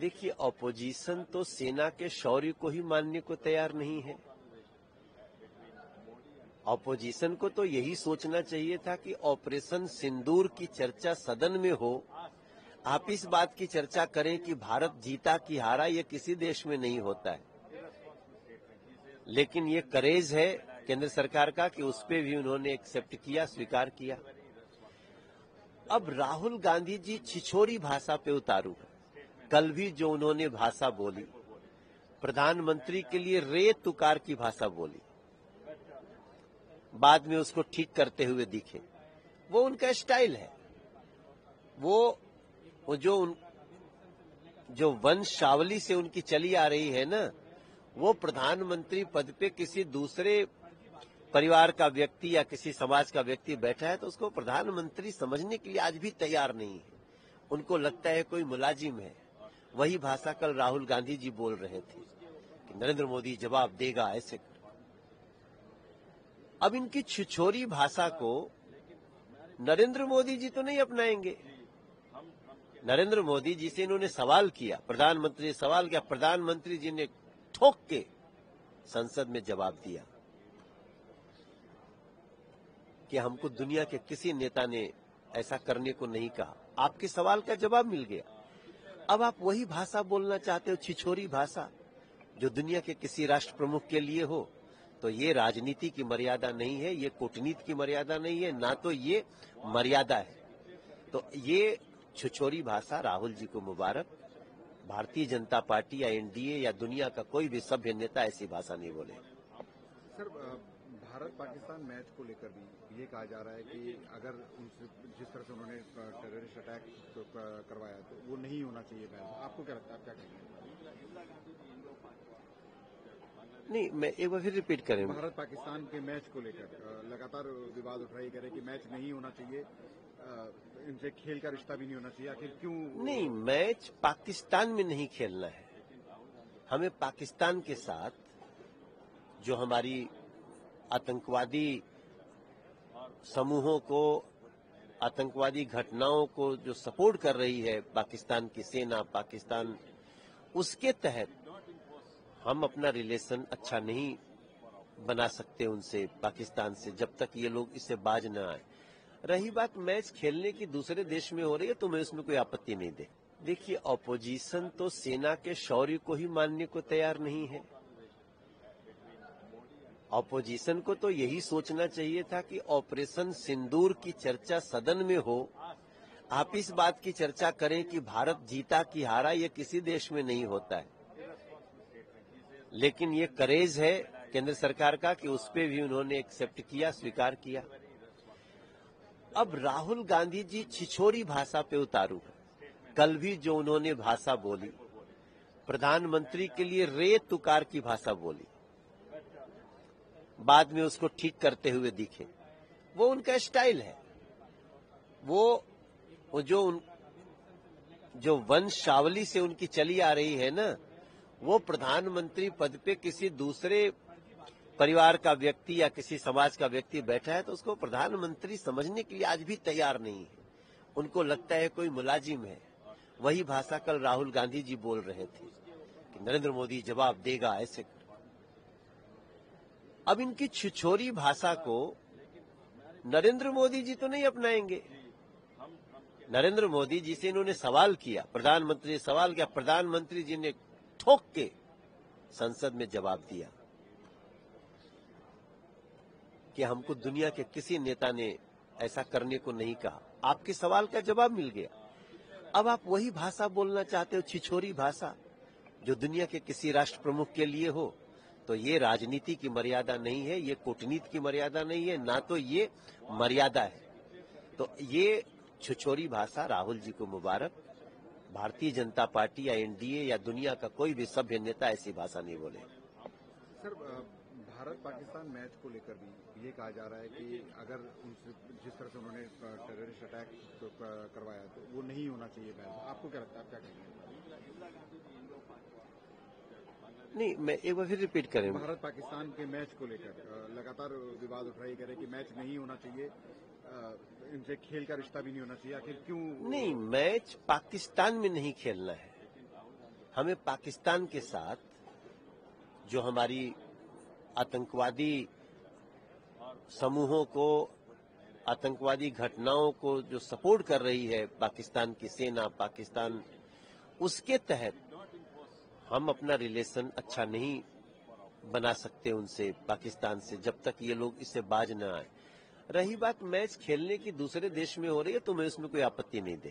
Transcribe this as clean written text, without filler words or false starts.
देखिए, ऑपोजिशन तो सेना के शौर्य को ही मानने को तैयार नहीं है। ऑपोजिशन को तो यही सोचना चाहिए था कि ऑपरेशन सिंदूर की चर्चा सदन में हो, आप इस बात की चर्चा करें कि भारत जीता कि हारा, ये किसी देश में नहीं होता है। लेकिन ये करेज है केंद्र सरकार का कि उस पे भी उन्होंने एक्सेप्ट किया, स्वीकार किया। अब राहुल गांधी जी छिछोरी भाषा पे उतारू है। कल भी जो उन्होंने भाषा बोली, प्रधानमंत्री के लिए रे तुकार की भाषा बोली, बाद में उसको ठीक करते हुए दिखे। वो उनका स्टाइल है। वो जो वंशावली से उनकी चली आ रही है ना, वो प्रधानमंत्री पद पे किसी दूसरे परिवार का व्यक्ति या किसी समाज का व्यक्ति बैठा है तो उसको प्रधानमंत्री समझने के लिए आज भी तैयार नहीं है। उनको लगता है कोई मुलाजिम है। वही भाषा कल राहुल गांधी जी बोल रहे थे कि नरेंद्र मोदी जवाब देगा ऐसे। अब इनकी छिछोरी भाषा को नरेंद्र मोदी जी तो नहीं अपनाएंगे। नरेंद्र मोदी जी से इन्होंने सवाल किया, प्रधानमंत्री ने सवाल किया, प्रधानमंत्री जी ने ठोक के संसद में जवाब दिया कि हमको दुनिया के किसी नेता ने ऐसा करने को नहीं कहा। आपके सवाल का जवाब मिल गया। अब आप वही भाषा बोलना चाहते हो, छिछोरी भाषा, जो दुनिया के किसी राष्ट्र प्रमुख के लिए हो। तो ये राजनीति की मर्यादा नहीं है, ये कूटनीति की मर्यादा नहीं है, ना तो ये मर्यादा है। तो ये छिछोरी भाषा राहुल जी को मुबारक। भारतीय जनता पार्टी या एनडीए या दुनिया का कोई भी सभ्य नेता ऐसी भाषा नहीं बोले। सर, भारत पाकिस्तान मैच को लेकर भी ये कहा जा रहा है कि अगर उनसे जिस तरह से उन्होंने टेररिस्ट अटैक करवाया तो वो नहीं होना चाहिए मैच। आपको क्या लगता है, आप क्या कहेंगे? नहीं, मैं एक बार फिर रिपीट करें। भारत पाकिस्तान के मैच को लेकर लगातार विवाद उठ रहा है, कह रहे कि मैच नहीं होना चाहिए, इनसे खेल का रिश्ता भी नहीं होना चाहिए। आखिर क्यों? नहीं, मैच पाकिस्तान में नहीं खेलना है। हमें पाकिस्तान के साथ जो हमारी आतंकवादी समूहों को, आतंकवादी घटनाओं को जो सपोर्ट कर रही है पाकिस्तान की सेना, पाकिस्तान, उसके तहत हम अपना रिलेशन अच्छा नहीं बना सकते उनसे, पाकिस्तान से, जब तक ये लोग इससे बाज न आए। रही बात मैच खेलने की दूसरे देश में हो रही है तो मैं उसमें कोई आपत्ति नहीं दे। देखिए, ऑपोजिशन तो सेना के शौर्य को ही मानने को तैयार नहीं है। ऑपोजिशन को तो यही सोचना चाहिए था कि ऑपरेशन सिंदूर की चर्चा सदन में हो, आप इस बात की चर्चा करें कि भारत जीता कि हारा, ये किसी देश में नहीं होता है। लेकिन ये करेज है केंद्र सरकार का कि उस पे भी उन्होंने एक्सेप्ट किया, स्वीकार किया। अब राहुल गांधी जी छिछोरी भाषा पे उतारू है। कल भी जो उन्होंने भाषा बोली, प्रधानमंत्री के लिए रे तुकार की भाषा बोली, बाद में उसको ठीक करते हुए दिखे। वो उनका स्टाइल है। वो जो वंशावली से उनकी चली आ रही है ना, वो प्रधानमंत्री पद पे किसी दूसरे परिवार का व्यक्ति या किसी समाज का व्यक्ति बैठा है तो उसको प्रधानमंत्री समझने के लिए आज भी तैयार नहीं है। उनको लगता है कोई मुलाजिम है। वही भाषा कल राहुल गांधी जी बोल रहे थे कि नरेंद्र मोदी जवाब देगा ऐसे। अब इनकी छिछोरी भाषा को नरेंद्र मोदी जी तो नहीं अपनाएंगे। नरेंद्र मोदी जी से इन्होंने सवाल किया, प्रधानमंत्री ने सवाल किया, प्रधानमंत्री जी ने ठोक के संसद में जवाब दिया कि हमको दुनिया के किसी नेता ने ऐसा करने को नहीं कहा। आपके सवाल का जवाब मिल गया। अब आप वही भाषा बोलना चाहते हो, छिछोरी भाषा, जो दुनिया के किसी राष्ट्र प्रमुख के लिए हो। तो ये राजनीति की मर्यादा नहीं है, ये कूटनीति की मर्यादा नहीं है, ना तो ये मर्यादा है। तो ये छिछोरी भाषा राहुल जी को मुबारक। भारतीय जनता पार्टी या एनडीए या दुनिया का कोई भी सभ्य नेता ऐसी भाषा नहीं बोले। सर, भारत पाकिस्तान मैच को लेकर भी ये कहा जा रहा है कि अगर उनसे जिस तरह से उन्होंने टेररिस्ट अटैक करवाया तो वो नहीं होना चाहिए मैच। आपको क्या लगता है, आप क्या कहेंगे? नहीं, मैं एक बार फिर रिपीट करें। भारत पाकिस्तान के मैच को लेकर लगातार विवाद उठ रहा है, कह रहे कि मैच नहीं होना चाहिए, इनसे खेल का रिश्ता भी नहीं होना चाहिए। आखिर क्यों? नहीं, मैच पाकिस्तान में नहीं खेलना है। हमें पाकिस्तान के साथ जो हमारी आतंकवादी समूहों को, आतंकवादी घटनाओं को जो सपोर्ट कर रही है पाकिस्तान की सेना, पाकिस्तान, उसके तहत हम अपना रिलेशन अच्छा नहीं बना सकते उनसे, पाकिस्तान से, जब तक ये लोग इससे बाज न आए। रही बात मैच खेलने की दूसरे देश में हो रही है तो मैं उसमें कोई आपत्ति नहीं देखता।